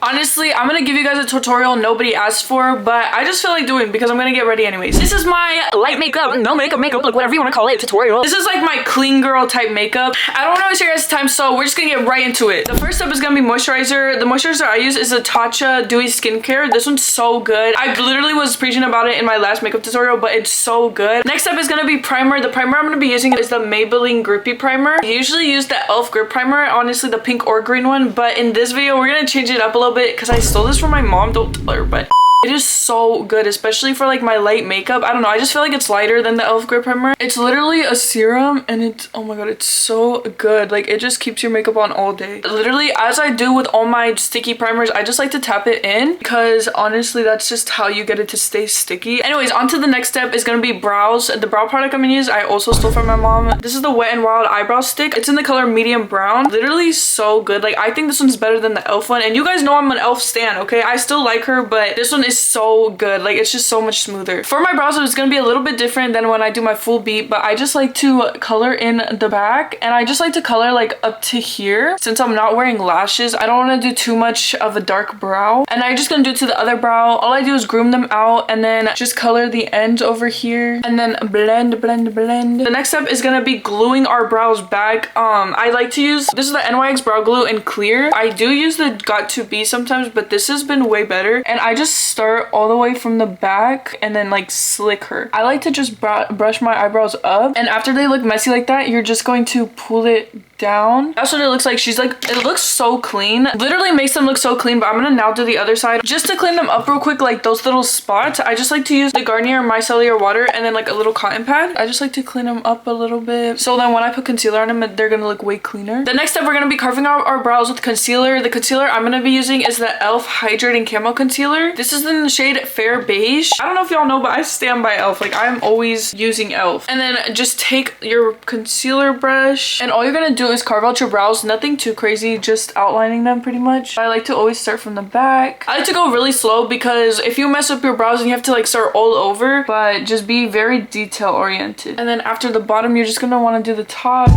Honestly, I'm gonna give you guys a tutorial nobody asked for, but I just feel like doing because I'm gonna get ready anyways. This is my light makeup, no makeup, like whatever you want to call it, tutorial. This is like my clean girl type makeup. I don't want to waste your guys' time, so we're just gonna get right into it. The first step is gonna be moisturizer. The moisturizer I use is a Tatcha Dewy Skincare. This one's so good. I literally was preaching about it in my last makeup tutorial, but it's so good. Next up is gonna be primer. The primer I'm gonna be using is the Maybelline Grippy Primer. I usually use the e.l.f. Grip Primer, honestly the pink or green one, but in this video we're gonna change it up a little bit because I stole this from my mom. Don't tell her, but it is so good, especially for like my light makeup. I don't know, I just feel like it's lighter than the e.l.f. Grip Primer. It's literally a serum and it's, oh my god, it's so good. Like, it just keeps your makeup on all day. Literally, as I do with all my sticky primers, I just like to tap it in because honestly that's just how you get it to stay sticky. Anyways, on to the next step is gonna be brows. The brow product I'm gonna use I also stole from my mom. This is the Wet n Wild eyebrow stick. It's in the color medium brown. Literally so good. Like, I think this one's better than the e.l.f. one, and you guys know I'm an e.l.f. stan, okay? I still like her, but this one is so good. Like, it's just so much smoother. For my brows, it's gonna be a little bit different than when I do my full beat, but I just like to color in the back, and I just like to color like up to here. Since I'm not wearing lashes, I don't want to do too much of a dark brow, and I'm just gonna do it to the other brow. All I do is groom them out and then just color the ends over here and then blend. The next step is gonna be gluing our brows back. I like to use, this is the NYX brow glue in clear. I do use the Got2b sometimes, but this has been way better, and I just start all the way from the back and then like slick her. I like to just brush my eyebrows up, and after they look messy like that, you're just going to pull it down. That's what it looks like. She's like, it looks so clean. Literally makes them look so clean, but I'm gonna now do the other side just to clean them up real quick. Like those little spots, I just like to use the Garnier Micellar Water and then like a little cotton pad. I just like to clean them up a little bit, so then when I put concealer on them, they're gonna look way cleaner. The next step, we're gonna be carving out our brows with concealer. The concealer I'm gonna be using is the e.l.f. Hydrating Camo Concealer. This is in the shade Fair Beige. I don't know if y'all know, but I stand by e.l.f. Like, I'm always using e.l.f. And then just take your concealer brush, and all you're gonna do is carve out your brows. Nothing too crazy, just outlining them pretty much. I like to always start from the back. I like to go really slow because if you mess up your brows and you have to like start all over, but just be very detail oriented. And then after the bottom, you're just gonna want to do the top.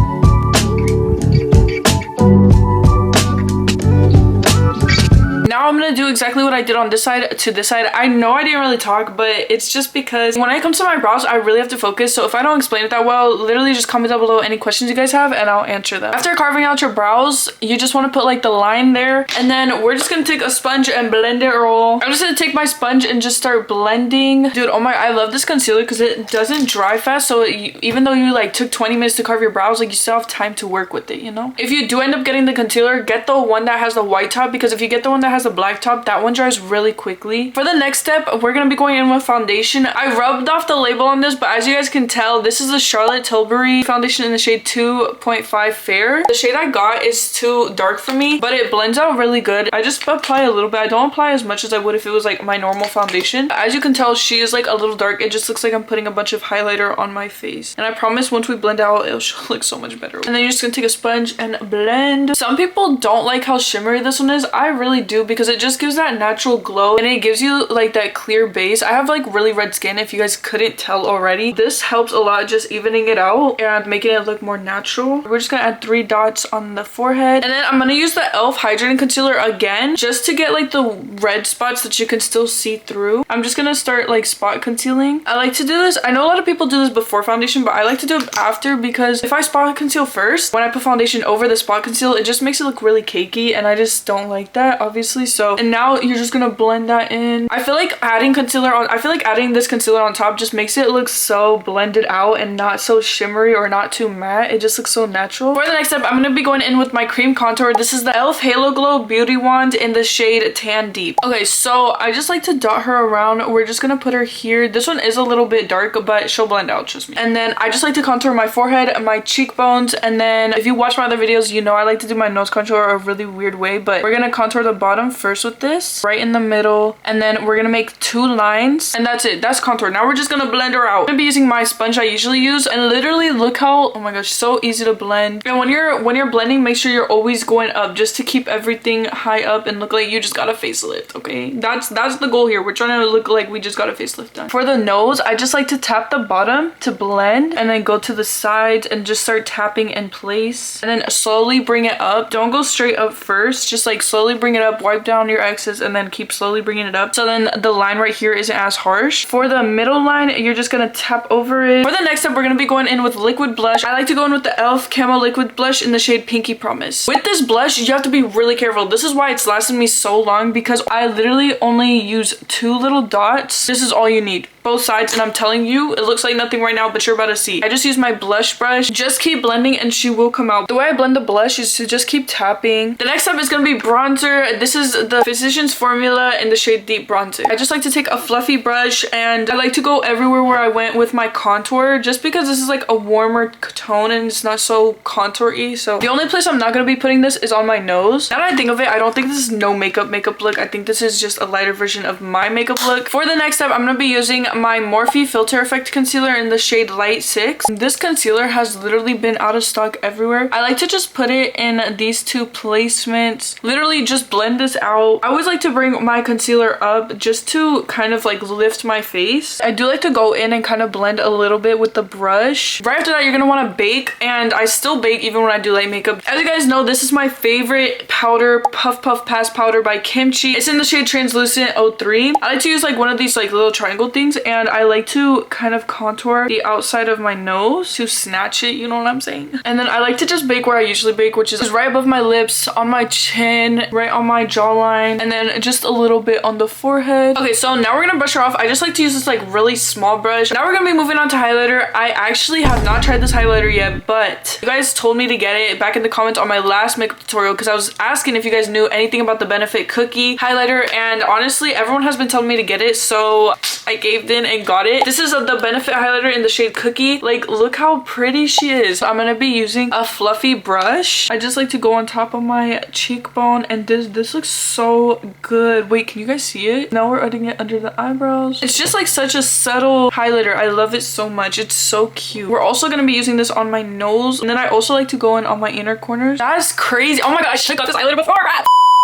Now I'm gonna do exactly what I did on this side to this side. I know I didn't really talk, but it's just because when it comes to my brows, I really have to focus. So if I don't explain it that well, literally just comment down below any questions you guys have and I'll answer them. After carving out your brows, you just want to put like the line there, and then we're just gonna take a sponge and blend it all. I'm just gonna take my sponge and just start blending. Dude, oh my, I love this concealer because it doesn't dry fast. So even though you like took 20 minutes to carve your brows, like you still have time to work with it, you know? If you do end up getting the concealer, get the one that has the white top, because if you get the one that has the black top, that one dries really quickly. For the next step, we're gonna be going in with foundation. I rubbed off the label on this, but as you guys can tell, this is the Charlotte Tilbury foundation in the shade 2.5 Fair. The shade I got is too dark for me, but it blends out really good. I just apply a little bit. I don't apply as much as I would if it was like my normal foundation. As you can tell, she is like a little dark. It just looks like I'm putting a bunch of highlighter on my face, and I promise once we blend out, it'll look so much better. And then you're just gonna take a sponge and blend. Some people don't like how shimmery this one is. I really do, because it just gives that natural glow and it gives you like that clear base. I have like really red skin, if you guys couldn't tell already. This helps a lot, just evening it out and making it look more natural. We're just gonna add 3 dots on the forehead, and then I'm gonna use the e.l.f. Hydrating Concealer again just to get like the red spots that you can still see through. I'm just gonna start like spot concealing. I like to do this, I know a lot of people do this before foundation, but I like to do it after, because if I spot conceal first, when I put foundation over the spot conceal, it just makes it look really cakey, and I just don't like that, obviously. So, and now you're just gonna blend that in. I feel like adding this concealer on top just makes it look so blended out and not so shimmery or not too matte. It just looks so natural. For the next step, I'm gonna be going in with my cream contour. This is the e.l.f. Halo Glow Beauty Wand in the shade Tan Deep. Okay, so I just like to dot her around. We're just gonna put her here. This one is a little bit dark, but she'll blend out, trust me. And then I just like to contour my forehead and my cheekbones, and then if you watch my other videos, you know I like to do my nose contour a really weird way, but we're gonna contour the bottom first with this, right in the middle, and then we're gonna make 2 lines, and that's it. That's contour. Now we're just gonna blend her out. I'm gonna be using my sponge I usually use, and literally look how, oh my gosh, so easy to blend. And when you're blending, make sure you're always going up just to keep everything high up and look like you just got a facelift, okay? That's the goal here. We're trying to look like we just got a facelift done. For the nose, I just like to tap the bottom to blend, and then go to the sides and just start tapping in place, and then slowly bring it up. Don't go straight up first, just like slowly bring it up, wipe tap down your excess and then keep slowly bringing it up. So then the line right here isn't as harsh. For the middle line, you're just gonna tap over it. For the next step, we're gonna be going in with liquid blush. I like to go in with the e.l.f. Camo Liquid Blush in the shade Pinky Promise. With this blush, you have to be really careful. This is why it's lasted me so long, because I literally only use 2 little dots. This is all you need. Both sides, and I'm telling you, it looks like nothing right now, but you're about to see. I just use my blush brush. Just keep blending and she will come out. The way I blend the blush is to just keep tapping. The next step is gonna be bronzer. This is the Physicians Formula in the shade Deep Bronzer. I just like to take a fluffy brush, and I like to go everywhere where I went with my contour, just because this is like a warmer tone and it's not so contour-y. So the only place I'm not gonna be putting this is on my nose. Now that I think of it, I don't think this is no makeup look. I think this is just a lighter version of my makeup look. For the next step, I'm gonna be using my Morphe Filter Effect Concealer in the shade Light 6. This concealer has literally been out of stock everywhere. I like to just put it in these 2 placements. Literally just blend this out. I always like to bring my concealer up just to kind of like lift my face. I do like to go in and kind of blend a little bit with the brush. Right after that, you're gonna want to bake, and I still bake even when I do light makeup. As you guys know, this is my favorite powder, Puff Puff Pass powder by Kimchi. It's in the shade Translucent 03. I like to use like one of these like little triangle things, and I like to kind of contour the outside of my nose to snatch it, you know what I'm saying? And then I like to just bake where I usually bake, which is right above my lips, on my chin, right on my jawline, and then just a little bit on the forehead. Okay, so now we're gonna brush her off. I just like to use this like really small brush. Now we're gonna be moving on to highlighter. I actually have not tried this highlighter yet, but you guys told me to get it back in the comments on my last makeup tutorial, because I was asking if you guys knew anything about the Benefit Cookie highlighter, and honestly, everyone has been telling me to get it, so I gave in and got it. This is the Benefit highlighter in the shade Cookie. Like, look how pretty she is. I'm gonna be using a fluffy brush. I just like to go on top of my cheekbone, and this looks so good. Wait, can you guys see it? Now we're adding it under the eyebrows. It's just like such a subtle highlighter. I love it so much. It's so cute. We're also gonna be using this on my nose, and then I also like to go in on my inner corners. That's crazy. Oh my god, I should have got this highlighter before.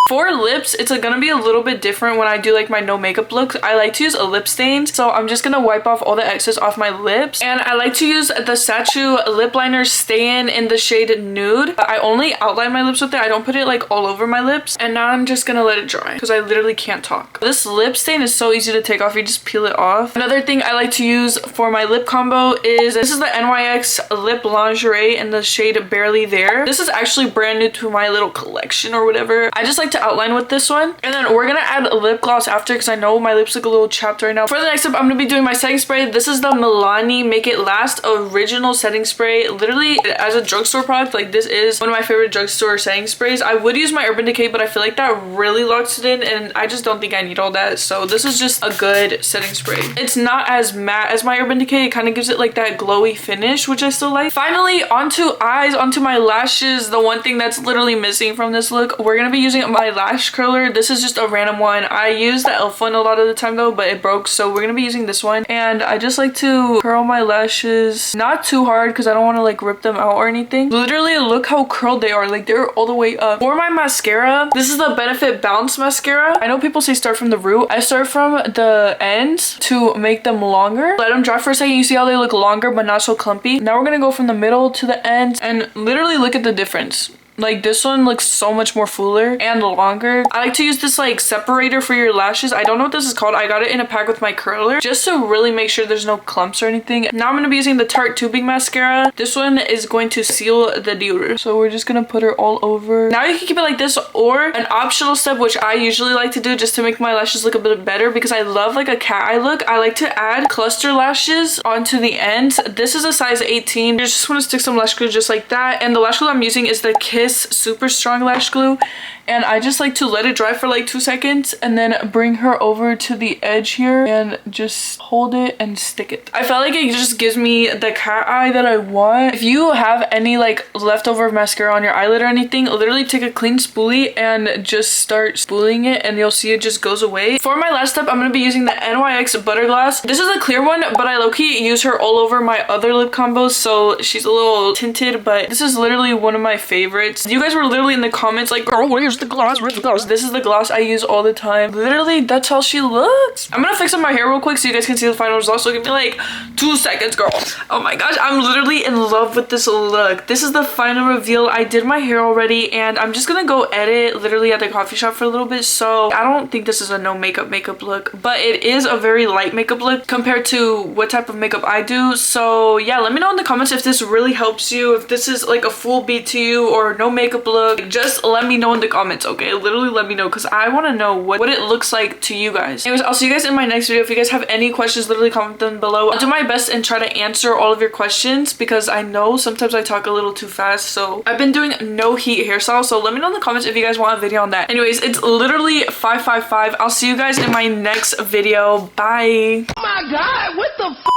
For lips, it's gonna be a little bit different when I do like my no makeup look. I like to use a lip stain, so I'm just gonna wipe off all the excess off my lips. And I like to use the Sachu lip liner stay in the shade Nude. I only outline my lips with it. I don't put it like all over my lips. And now I'm just gonna let it dry because I literally can't talk. This lip stain is so easy to take off. You just peel it off. Another thing I like to use for my lip combo is this is the NYX Lip Lingerie in the shade Barely There. This is actually brand new to my little collection or whatever. I just like to outline with this one, and then we're gonna add a lip gloss after because I know my lips look a little chapped right now. For the next step, I'm gonna be doing my setting spray. This is the Milani Make It Last original setting spray. Literally, as a drugstore product, like this is one of my favorite drugstore setting sprays. I would use my Urban Decay, but I feel like that really locks it in, and I just don't think I need all that. So this is just a good setting spray. It's not as matte as my Urban Decay. It kind of gives it like that glowy finish, which I still like. Finally, onto eyes, onto my lashes. The one thing that's literally missing from this look, we're gonna be using my lash curler. This is just a random one. I use the e.l.f. one a lot of the time though, but it broke, so we're gonna be using this one. And I just like to curl my lashes, not too hard because I don't want to like rip them out or anything. Literally, look how curled they are. Like, they're all the way up. For my mascara, this is the Benefit Bounce mascara. I know people say start from the root. I start from the ends to make them longer. Let them dry for a second. You see how they look longer but not so clumpy. Now we're gonna go from the middle to the ends, and literally look at the difference. Like, this one looks so much more fuller and longer. I like to use this like separator for your lashes. I don't know what this is called. I got it in a pack with my curler just to really make sure there's no clumps or anything. Now I'm going to be using the Tarte Tubing Mascara. This one is going to seal the deodorant. So we're just going to put her all over. Now you can keep it like this, or an optional step, which I usually like to do just to make my lashes look a bit better because I love like a cat eye look. I like to add cluster lashes onto the ends. This is a size 18. You just want to stick some lash glue just like that. And the lash glue I'm using is the Kiss Super Strong Lash Glue, and I just like to let it dry for like 2 seconds and then bring her over to the edge here and just hold it and stick it. I felt like it just gives me the cat eye that I want. If you have any like leftover mascara on your eyelid or anything, literally take a clean spoolie and just start spooling it and you'll see it just goes away. For my last step, I'm going to be using the NYX Butter Gloss. This is a clear one, but I low-key use her all over my other lip combos, so she's a little tinted, but this is literally one of my favorites. looks. You guys were literally in the comments like, girl, where's the gloss? Where's the gloss? This is the gloss I use all the time. Literally, that's how she looks. I'm gonna fix up my hair real quick so you guys can see the final result. So give me like 2 seconds, girl. Oh my gosh, I'm literally in love with this look. This is the final reveal. I did my hair already and I'm just gonna go edit literally at the coffee shop for a little bit. So I don't think this is a no makeup look, but it is a very light makeup look compared to what type of makeup I do. So yeah, let me know in the comments if this really helps you, if this is like a full beat to you or no makeup look. Just let me know in the comments, okay? Literally let me know because I want to know what it looks like to you guys. Anyways, I'll see you guys in my next video. If you guys have any questions, literally comment them below. I'll do my best and try to answer all of your questions because I know sometimes I talk a little too fast. So I've been doing no heat hairstyle, so let me know in the comments if you guys want a video on that. Anyways, it's literally 5:55. I'll see you guys in my next video. Bye. Oh my god, what the f